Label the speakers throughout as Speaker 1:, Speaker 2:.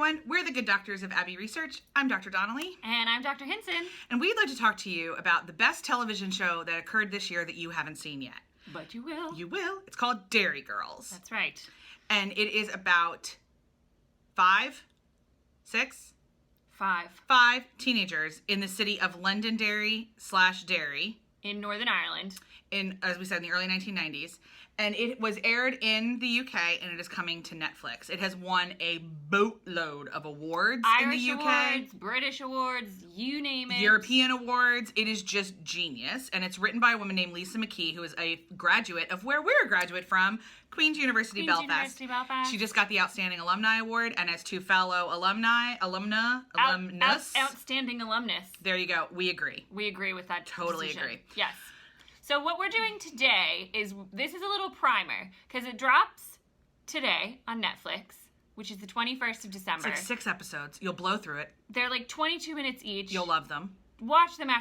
Speaker 1: everyone, we're the Good Doctors of Abbey Research. I'm Dr. Donnelly.
Speaker 2: And I'm Dr. Hinson.
Speaker 1: And we'd like to talk to you about the best television show that occurred this year that you haven't seen yet.
Speaker 2: But you will.
Speaker 1: You will. It's called Derry Girls.
Speaker 2: That's right.
Speaker 1: And it is about five teenagers in the city of Londonderry/Derry.
Speaker 2: In Northern Ireland.
Speaker 1: As we said, in the early 1990s. And it was aired in the UK, and it is coming to Netflix. It has won a boatload of awards in the UK.
Speaker 2: Irish awards, British awards, you name it.
Speaker 1: European awards. It is just genius. And it's written by a woman named Lisa McKee, who is a graduate of where we're a graduate from, Queen's University, Belfast. She just got the Outstanding Alumni Award, and has two fellow alumnus.
Speaker 2: Outstanding alumnus.
Speaker 1: There you go. We agree.
Speaker 2: We agree with that.
Speaker 1: Totally
Speaker 2: decision.
Speaker 1: agree.
Speaker 2: Yes. So what we're doing today is, this is a little primer, because it drops today on Netflix, which is the 21st of December.
Speaker 1: It's like 6 episodes. You'll blow through it.
Speaker 2: They're like 22 minutes each.
Speaker 1: You'll love them.
Speaker 2: Watch them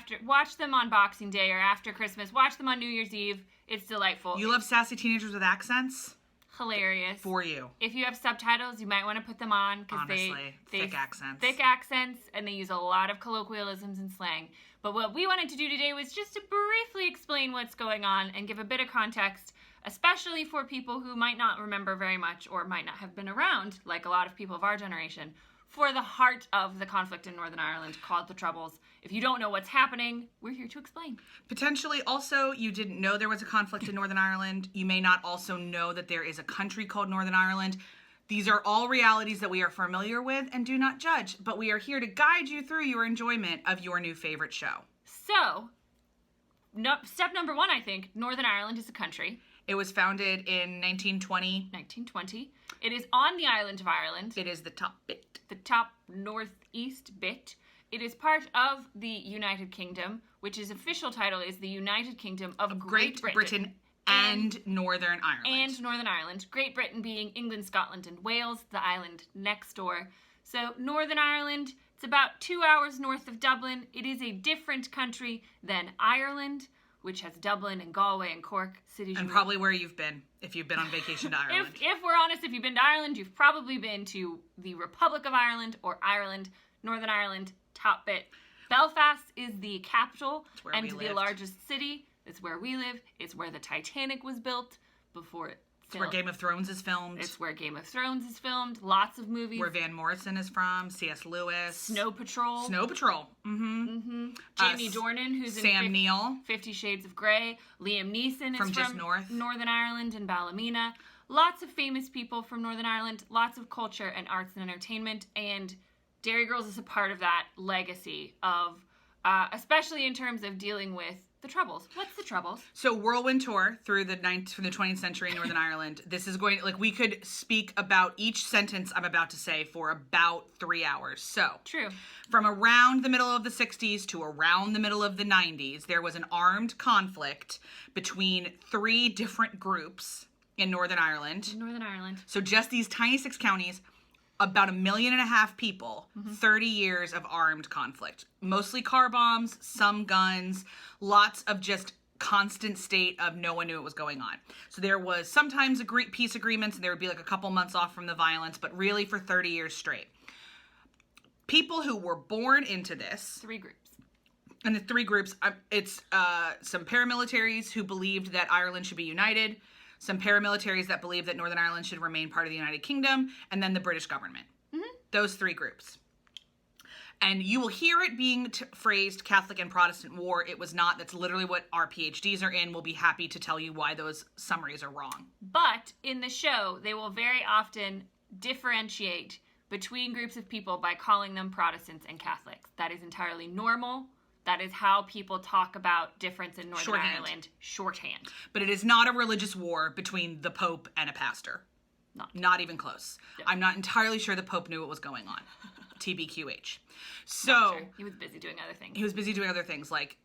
Speaker 2: on Boxing Day or after Christmas. Watch them on New Year's Eve. It's delightful.
Speaker 1: You love sassy teenagers with accents?
Speaker 2: Hilarious.
Speaker 1: For you.
Speaker 2: If you have subtitles, you might want to put them on, because they
Speaker 1: thick accents.
Speaker 2: Thick accents, and they use a lot of colloquialisms and slang. But what we wanted to do today was just to briefly explain what's going on and give a bit of context, especially for people who might not remember very much or might not have been around, like a lot of people of our generation, for the heart of the conflict in Northern Ireland called the Troubles. If you don't know what's happening, we're here to explain.
Speaker 1: Potentially, also, you didn't know there was a conflict in Northern Ireland. You may not also know that there is a country called Northern Ireland. These are all realities that we are familiar with and do not judge, but we are here to guide you through your enjoyment of your new favorite show.
Speaker 2: So, step number 1, I think, Northern Ireland is a country.
Speaker 1: It was founded in 1920.
Speaker 2: 1920. It is on the island of Ireland.
Speaker 1: It is the top bit.
Speaker 2: The top northeast bit. It is part of the United Kingdom, which its official title is the United Kingdom of Great Britain.
Speaker 1: And Northern Ireland.
Speaker 2: Great Britain being England, Scotland, and Wales, the island next door. So Northern Ireland, it's about 2 hours north of Dublin. It is a different country than Ireland, which has Dublin and Galway and Cork, cities.
Speaker 1: And probably where you've been, if you've been on vacation to Ireland.
Speaker 2: If we're honest, if you've been to Ireland, you've probably been to the Republic of Ireland or Ireland, Northern Ireland, top bit. Belfast is the capital and the largest city. It's where we live. It's where the Titanic was built before it sailed.
Speaker 1: It's where Game of Thrones is filmed.
Speaker 2: It's where Game of Thrones is filmed. Lots of movies.
Speaker 1: Where Van Morrison is from. C.S. Lewis.
Speaker 2: Snow Patrol.
Speaker 1: Mm-hmm.
Speaker 2: Jamie Dornan, who's
Speaker 1: Sam
Speaker 2: in
Speaker 1: Neill.
Speaker 2: 50 Shades of Grey. Liam Neeson is
Speaker 1: from just north.
Speaker 2: Northern Ireland and Ballymena. Lots of famous people from Northern Ireland. Lots of culture and arts and entertainment. And Derry Girls is a part of that legacy of, especially in terms of dealing with the Troubles. What's the Troubles?
Speaker 1: So whirlwind tour through the 20th century in Northern Ireland. This is going, we could speak about each sentence I'm about to say for about 3 hours. So
Speaker 2: true.
Speaker 1: From around the middle of the 60s to around the middle of the 90s, there was an armed conflict between 3 different groups in Northern Ireland. So just these tiny 6 counties. About 1.5 million people, 30 years of armed conflict. Mostly car bombs, some guns, lots of just constant state of no one knew what was going on. So there was sometimes peace agreements, and there would be like a couple months off from the violence, but really for 30 years straight. People who were born into this.
Speaker 2: 3 groups.
Speaker 1: And the 3 groups, it's some paramilitaries who believed that Ireland should be united, some paramilitaries that believe that Northern Ireland should remain part of the United Kingdom, and then the British government. Mm-hmm. Those 3 groups. And you will hear it being phrased Catholic and Protestant War. It was not. That's literally what our PhDs are in. We'll be happy to tell you why those summaries are wrong.
Speaker 2: But in the show, they will very often differentiate between groups of people by calling them Protestants and Catholics. That is entirely normal. That is how people talk about difference in Northern Ireland. Shorthand.
Speaker 1: But it is not a religious war between the Pope and a pastor. Not even close. Yeah. I'm not entirely sure the Pope knew what was going on. TBQH. So
Speaker 2: sure. He was busy doing other things.
Speaker 1: Like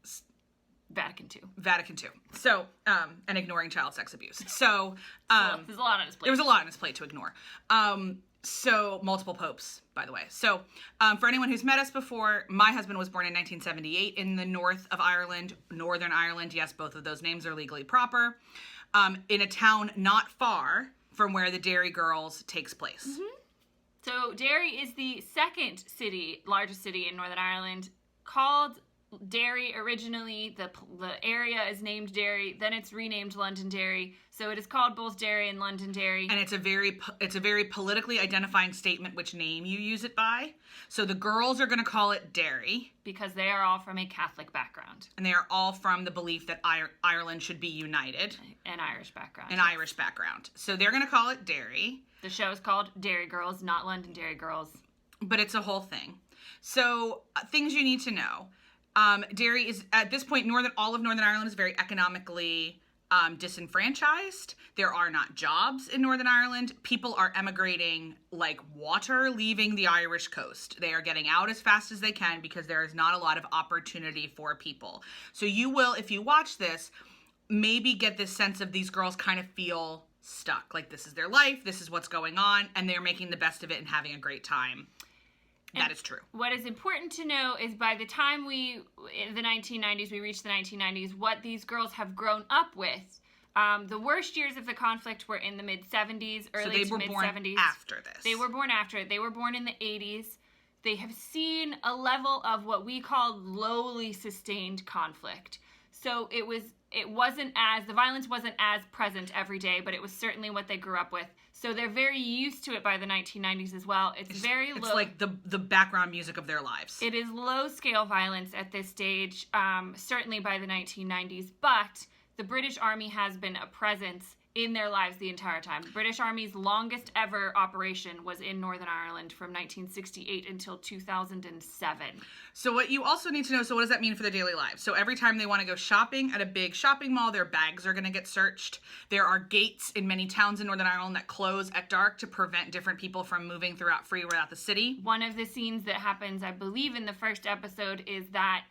Speaker 2: Vatican II.
Speaker 1: So, and ignoring child sex abuse. So,
Speaker 2: there's a lot on his plate.
Speaker 1: There was a lot on his plate to ignore. So, multiple popes, by the way. So, for anyone who's met us before, my husband was born in 1978 in the north of Ireland, Northern Ireland. Yes, both of those names are legally proper. In a town not far from where the Derry Girls takes place. Mm-hmm.
Speaker 2: So Derry is the second largest city in Northern Ireland, called Derry originally. The area is named Derry, then it's renamed Londonderry. So it is called both Derry and Londonderry.
Speaker 1: And it's a very politically identifying statement which name you use it by. So the girls are going to call it Derry
Speaker 2: because they are all from a Catholic background.
Speaker 1: And they are all from the belief that Ireland should be united.
Speaker 2: An Irish background.
Speaker 1: Irish background. So they're going to call it Derry.
Speaker 2: The show is called Derry Girls, not Londonderry Girls.
Speaker 1: But it's a whole thing. So things you need to know. Derry is, at this point, all of Northern Ireland is very economically disenfranchised. There are not jobs in Northern Ireland. People are emigrating like water, leaving the Irish coast. They are getting out as fast as they can because there is not a lot of opportunity for people. So you will, if you watch this, maybe get this sense of these girls kind of feel stuck. Like this is their life, this is what's going on, and they're making the best of it and having a great time. That is true.
Speaker 2: What is important to know is by the time in the 1990s, we reached the 1990s, what these girls have grown up with. The worst years of the conflict were in the mid-70s, early to mid-70s. So they were born
Speaker 1: after this.
Speaker 2: They were born after it. They were born in the 80s. They have seen a level of what we call lowly sustained conflict. So the violence wasn't as present every day, but it was certainly what they grew up with. So they're very used to it by the 1990s as well. It's very low.
Speaker 1: It's like the background music of their lives.
Speaker 2: It is low-scale violence at this stage, certainly by the 1990s, but the British Army has been a presence in their lives the entire time. The British Army's longest ever operation was in Northern Ireland from 1968 until 2007.
Speaker 1: So what you also need to know, so what does that mean for their daily lives? So every time they want to go shopping at a big shopping mall, their bags are going to get searched. There are gates in many towns in Northern Ireland that close at dark to prevent different people from moving throughout the city.
Speaker 2: One of the scenes that happens, I believe, in the first episode is that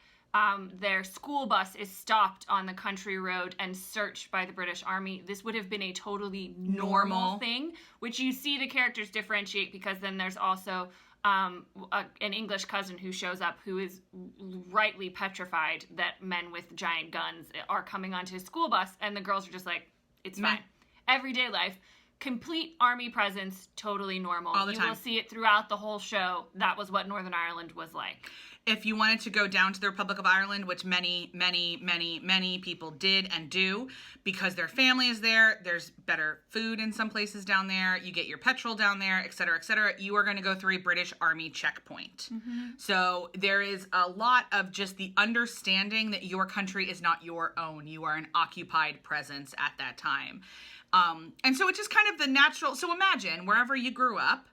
Speaker 2: their school bus is stopped on the country road and searched by the British Army. This would have been a totally normal thing, which you see the characters differentiate because then there's also an English cousin who shows up who is rightly petrified that men with giant guns are coming onto his school bus, and the girls are just like, it's fine. Everyday life. Complete army presence, totally normal.
Speaker 1: All the time.
Speaker 2: You will see it throughout the whole show. That was what Northern Ireland was like.
Speaker 1: If you wanted to go down to the Republic of Ireland, which many people did and do, because their family is there, there's better food in some places down there, you get your petrol down there, et cetera, you are going to go through a British Army checkpoint. Mm-hmm. So there is a lot of just the understanding that your country is not your own. You are an occupied presence at that time. And so it's just kind of the natural, so imagine wherever you grew up,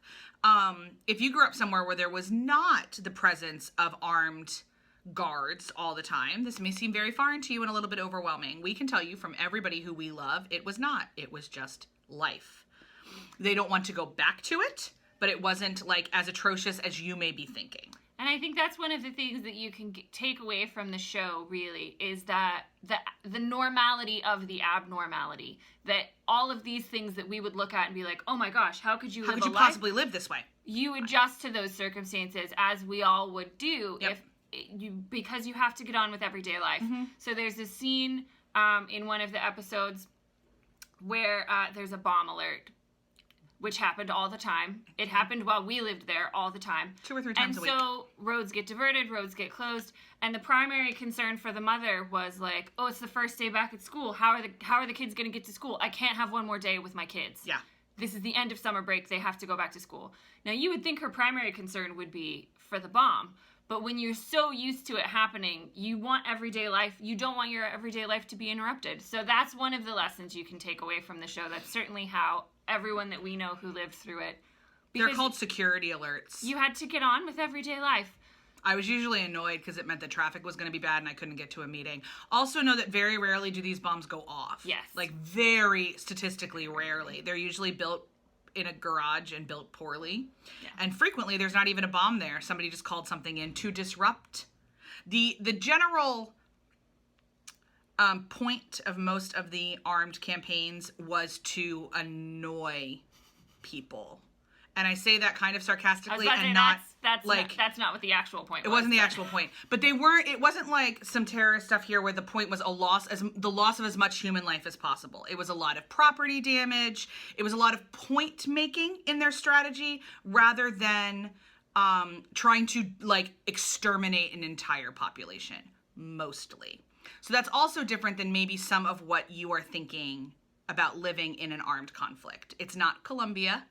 Speaker 1: if you grew up somewhere where there was not the presence of armed guards all the time, this may seem very foreign to you and a little bit overwhelming. We can tell you from everybody who we love, it was not. It was just life. They don't want to go back to it, but it wasn't like as atrocious as you may be thinking.
Speaker 2: And I think that's one of the things that you can take away from the show, really, is that the normality of the abnormality. That all of these things that we would look at and be like, oh my gosh, how could you live a life?
Speaker 1: How could you possibly live this way?
Speaker 2: You adjust to those circumstances, as we all would do, because you have to get on with everyday life. Mm-hmm. So there's a scene in one of the episodes where there's a bomb alert, which happened all the time. It happened while we lived there all the time.
Speaker 1: 2 or 3 times a week.
Speaker 2: And so roads get diverted, roads get closed, and the primary concern for the mother was like, oh, it's the first day back at school. How are the kids going to get to school? I can't have one more day with my kids.
Speaker 1: Yeah.
Speaker 2: This is the end of summer break. They have to go back to school. Now, you would think her primary concern would be for the bomb, but when you're so used to it happening, you want everyday life. You don't want your everyday life to be interrupted. So that's one of the lessons you can take away from the show. That's certainly how everyone that we know who lived through it.
Speaker 1: They're called security alerts.
Speaker 2: You had to get on with everyday life.
Speaker 1: I was usually annoyed because it meant that traffic was going to be bad and I couldn't get to a meeting. Also know that very rarely do these bombs go off.
Speaker 2: Yes.
Speaker 1: Like very statistically rarely. They're usually built in a garage and built poorly. Yeah. And frequently there's not even a bomb there. Somebody just called something in to disrupt. The general point of most of the armed campaigns was to annoy people And I say that kind of sarcastically
Speaker 2: and
Speaker 1: not
Speaker 2: that's not what the actual point was.
Speaker 1: It wasn't the actual point. But it wasn't like some terrorist stuff here where the point was the loss of as much human life as possible. It was a lot of property damage. It was a lot of point making in their strategy rather than trying to like exterminate an entire population, mostly. So that's also different than maybe some of what you are thinking about living in an armed conflict. It's not Colombia.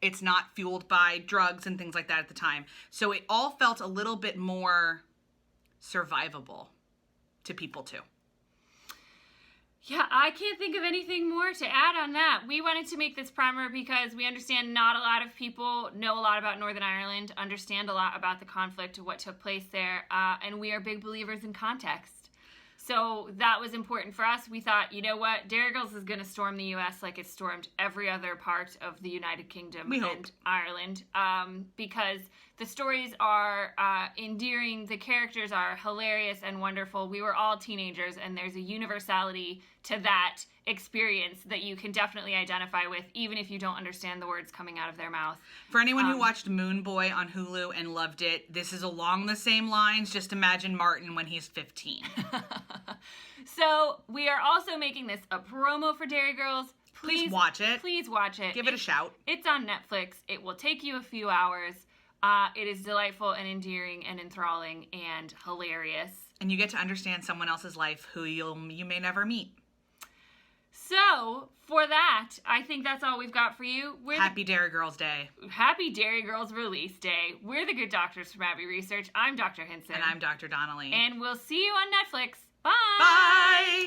Speaker 1: It's not fueled by drugs and things like that at the time. So it all felt a little bit more survivable to people too.
Speaker 2: Yeah, I can't think of anything more to add on that. We wanted to make this primer because we understand not a lot of people know a lot about Northern Ireland, understand a lot about the conflict, what took place there, and we are big believers in context. So that was important for us. We thought, you know what, Derry Girls is going to storm the U.S. like it stormed every other part of the United Kingdom and Ireland, because the stories are endearing, the characters are hilarious and wonderful. We were all teenagers, and there's a universality to that experience that you can definitely identify with, even if you don't understand the words coming out of their mouth.
Speaker 1: For anyone who watched Moon Boy on Hulu and loved it, this is along the same lines. Just imagine Martin when he's 15.
Speaker 2: So we are also making this a promo for Derry Girls.
Speaker 1: Please watch it.
Speaker 2: Please watch it.
Speaker 1: Give it a shout.
Speaker 2: It's on Netflix. It will take you a few hours. It is delightful and endearing and enthralling and hilarious.
Speaker 1: And you get to understand someone else's life who you may never meet.
Speaker 2: So, for that, I think that's all we've got for you.
Speaker 1: Happy Derry Girls Day.
Speaker 2: Happy Derry Girls release day. We're the Good Doctors from Abbey Research. I'm Dr. Hinson.
Speaker 1: And I'm Dr. Donnelly.
Speaker 2: And we'll see you on Netflix. Bye!
Speaker 1: Bye!